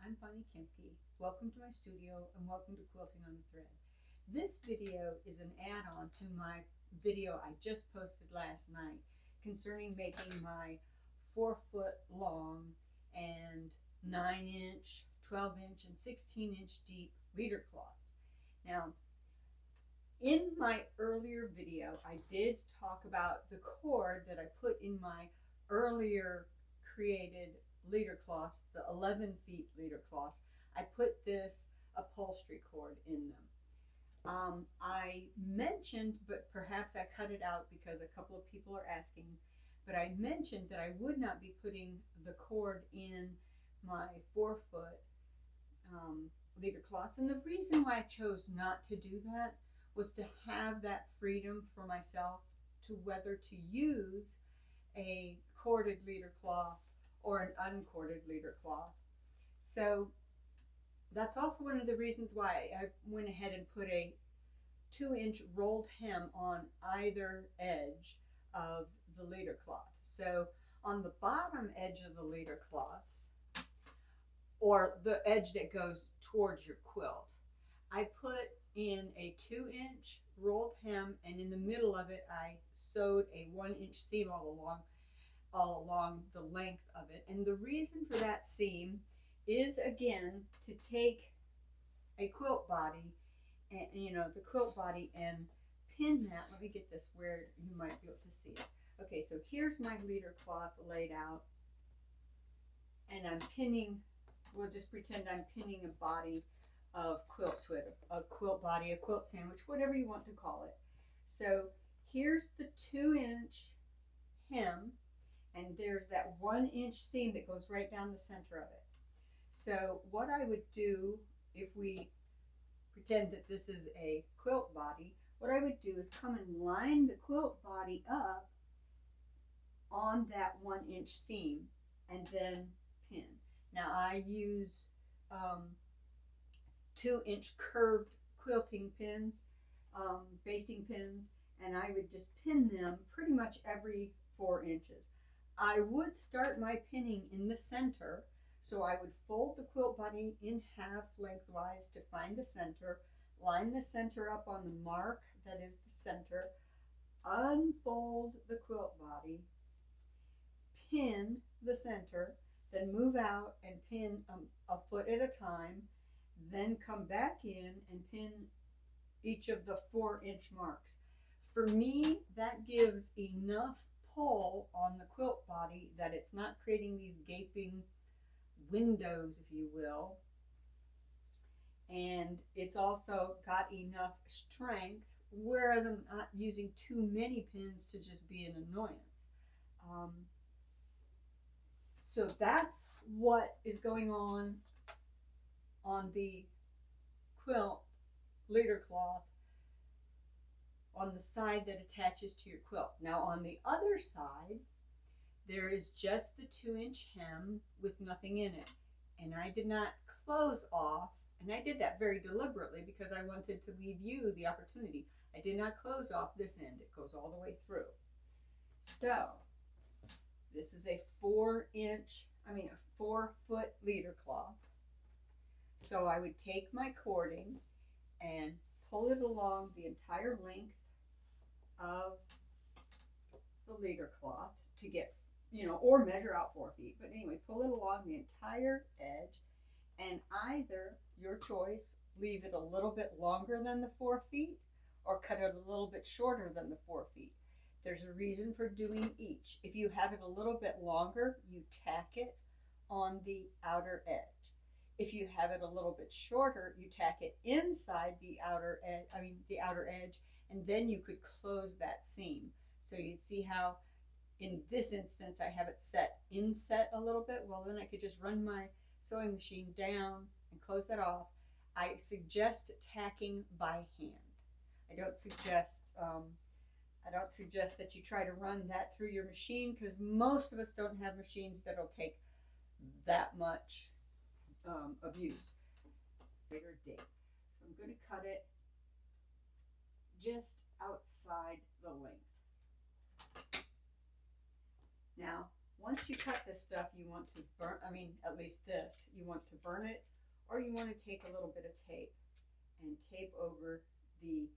I'm Bonnie Kemke. Welcome to my studio and welcome to Quilting on the Thread. This video is an add-on to my video I just posted last night concerning making my 4-foot long and 9-inch, 12-inch, and 16-inch deep leader cloths. Now, in my earlier video, I did talk about the cord that I put in my earlier created leader cloths, the 11 feet leader cloths. I put this upholstery cord in them. I mentioned, but perhaps I cut it out because a couple of people are asking, but I mentioned that I would not be putting the cord in my 4-foot leader cloths. And the reason why I chose not to do that was to have that freedom for myself to whether to use a corded leader cloth or an uncorded leader cloth. So that's also one of the reasons why I went ahead and put a 2-inch rolled hem on either edge of the leader cloth. So on the bottom edge of the leader cloths, or the edge that goes towards your quilt, I put in a 2-inch rolled hem, and in the middle of it I sewed a 1-inch seam all along the length of it. And the reason for that seam is, again, to take a quilt body and the quilt body and pin that. Let me get this where you might be able to see it. Okay, so here's my leader cloth laid out, and I'm pinning, we'll just pretend I'm pinning a body of quilt to it, a quilt body, a quilt sandwich, whatever you want to call it. So here's the 2-inch hem, and there's that 1-inch seam that goes right down the center of it. So what I would do, if we pretend that this is a quilt body, what I would do is come and line the quilt body up on that 1-inch seam and then pin. Now I use 2-inch curved quilting pins, basting pins, and I would just pin them pretty much every 4 inches. I would start my pinning in the center, so I would fold the quilt body in half lengthwise to find the center, line the center up on the mark that is the center, unfold the quilt body, pin the center, then move out and pin a foot at a time, then come back in and pin each of the 4-inch marks. For me, that gives enough pull on the quilt body that it's not creating these gaping windows, if you will, and it's also got enough strength, whereas I'm not using too many pins to just be an annoyance. So that's what is going on the quilt leader cloth on the side that attaches to your quilt. Now on the other side, there is just the 2-inch hem with nothing in it. And I did not close off, and I did that very deliberately because I wanted to leave you the opportunity. I did not close off this end. It goes all the way through. So this is a 4-foot leader cloth. So I would take my cording and pull it along the entire length of the leader cloth to get, or measure out 4 feet. But anyway, pull it along the entire edge, and either, your choice, leave it a little bit longer than the 4 feet or cut it a little bit shorter than the 4 feet. There's a reason for doing each. If you have it a little bit longer, you tack it on the outer edge. If you have it a little bit shorter, you tack it inside the outer edge, and then you could close that seam. So you'd see how in this instance I have it inset a little bit. Well, then I could just run my sewing machine down and close that off. I suggest tacking by hand. I don't suggest that you try to run that through your machine, because most of us don't have machines that'll take that much of use. Later date. So I'm going to cut it just outside the length. Now, Once you cut this stuff, you want to burn, at least this, you want to burn it, or you want to take a little bit of tape and tape over the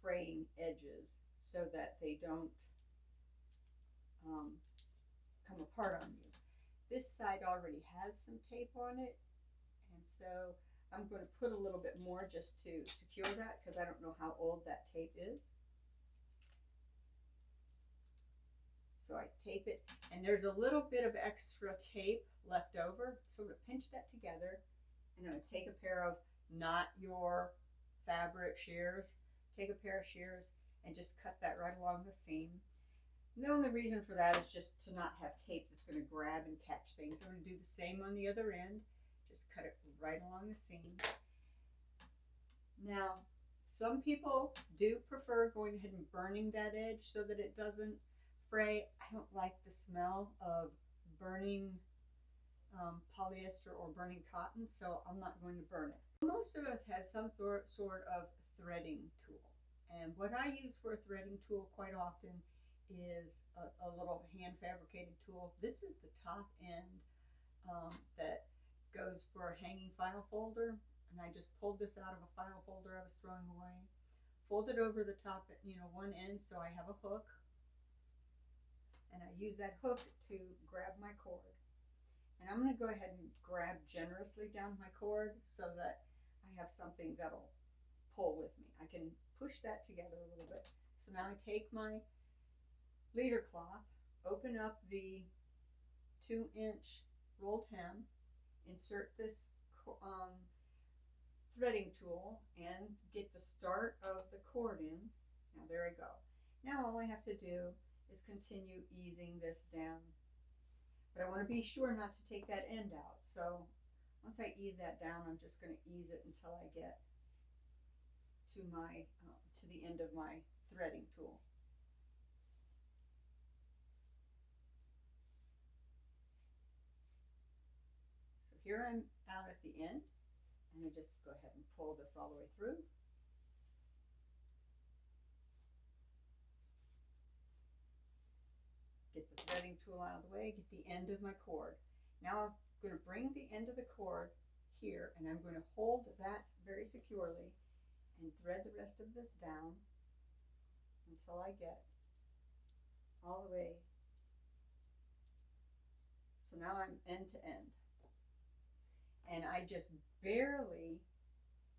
fraying edges so that they don't come apart on you. This side already has some tape on it, and so I'm going to put a little bit more just to secure that because I don't know how old that tape is. So I tape it, and there's a little bit of extra tape left over, so I'm going to pinch that together, and I'm going to take a pair of not your fabric shears, take a pair of shears and just cut that right along the seam. And the only reason for that is just to not have tape that's going to grab and catch things. I'm going to do the same on the other end, just cut it right along the seam. Now, some people do prefer going ahead and burning that edge so that it doesn't fray. I don't like the smell of burning polyester or burning cotton, so I'm not going to burn it. Most of us have some sort of threading tool, and what I use for a threading tool quite often is a little hand fabricated tool. This is the top end that goes for a hanging file folder, and I just pulled this out of a file folder I was throwing away, folded over the top at one end so I have a hook, and I use that hook to grab my cord. And I'm going to go ahead and grab generously down my cord so that I have something that'll pull with me. I can push that together a little bit. So now I take my leader cloth, open up the 2-inch rolled hem, insert this threading tool, and get the start of the cord in. Now there I go. Now all I have to do is continue easing this down. But I want to be sure not to take that end out. So once I ease that down, I'm just going to ease it until I get to my to the end of my threading tool. So here I'm out at the end, and I just go ahead and pull this all the way through. Get the threading tool out of the way, get the end of my cord. Now I'm going to bring the end of the cord here, and I'm going to hold that very securely and thread the rest of this down until I get all the way. So now I'm end to end, and I just barely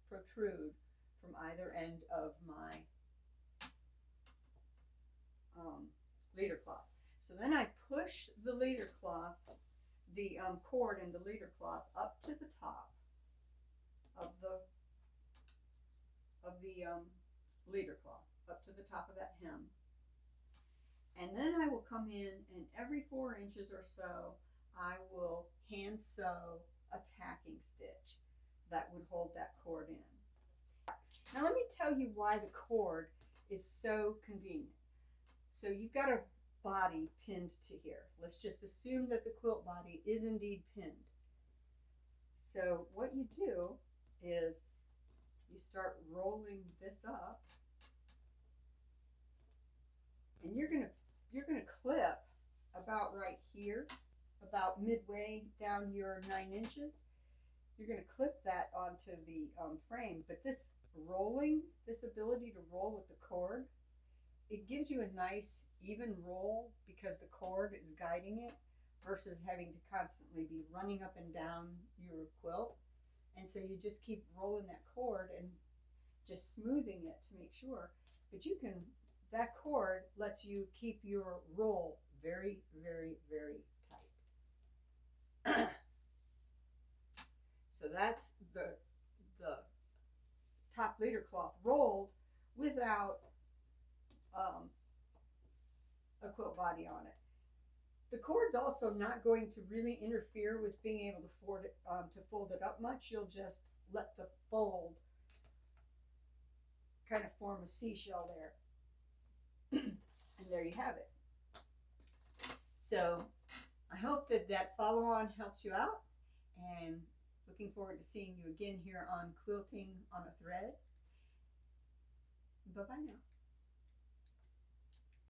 protrude from either end of my leader cloth. So then I push the leader cloth, the cord and the leader cloth up to the top of the leader cloth, up to the top of that hem. And then I will come in, and every 4 inches or so, I will hand sew a tacking stitch that would hold that cord in. Now let me tell you why the cord is so convenient. So you've got a body pinned to here. Let's just assume that the quilt body is indeed pinned. So what you do is you start rolling this up, and you're gonna clip about right here, about midway down your 9 inches. You're gonna clip that onto the frame. But this rolling, this ability to roll with the cord, it gives you a nice even roll because the cord is guiding it versus having to constantly be running up and down your quilt. And so you just keep rolling that cord and just smoothing it to make sure. But you can, that cord lets you keep your roll very, very, very tight. So that's the top leader cloth rolled without a quilt body on it. The cord's also not going to really interfere with being able to fold it up much. You'll just let the fold kind of form a seashell there. And there you have it. So I hope that follow-on helps you out, and looking forward to seeing you again here on Quilting on a Thread. Bye-bye now.